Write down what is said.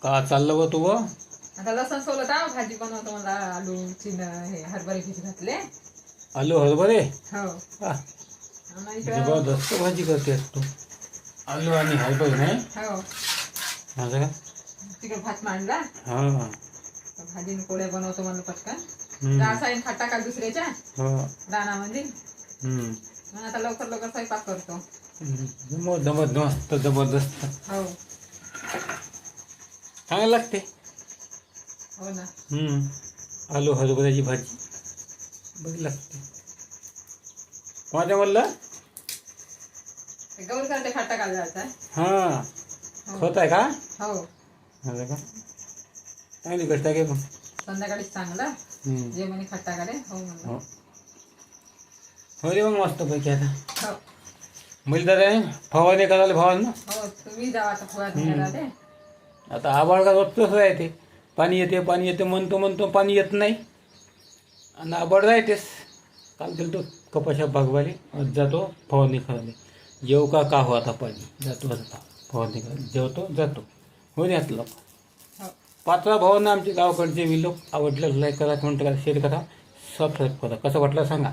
का चाललं व तू? आता लसूण सोलत आहो, भाजी बनवतो. मला आलूची हे हरभरे खिची घातले. आलू हरभरे? हो. हा, आणि इकडं जबरदस्त भाजी करतेस तू. आलू आणि हरभरे नाही? हो, माझं का? तिकडे भात मांडला. हा. भाजीने पोळ्या बनवतो मला पटकन. हम्म. डाळ साईन खट्टा का दुसऱ्याच्या हो. रानामध्ये. हम्म. मग आता लवकर लवकर स्वयंपाक करतो. जबरदस्त जबरदस्त हो. चांगलं लागते. हो ना. आलू हरभऱ्याची भाजी बरी लागते. कोणाच्या म्हणलं? गौर करते खट्टा का जायचा. हा, खत आहे का? हो. माझं का? चांगली गोष्ट आहे का? संध्याकाळीच चांगलं जे म्हणे खट्टा काढे. हो म्हणलं. हो रे, मग मस्त पैकी आता हो. म्हणजे दादा फवारणी करायला भावांना. हो, तुम्ही जावा आता फवारणी करायला. आता आभाळ का रोजच राहते. पाणी येते म्हणतो म्हणतो पाणी येत नाही आणि आभाळ राहतेच. काल गेलो तो कपाशा भागवाले, आज जातो फवारणी करायला. जेव का हो आता पाणी जातो आता फवारणी करायला. जेवतो जातो हो नाही लोक. पाचवा भावांना आमचे गावाकडचे लोक आवडलेलं लाईक करा, कमेंट करा, शेअर करा, सबस्क्राईब करा. कसं वाटलं सांगा.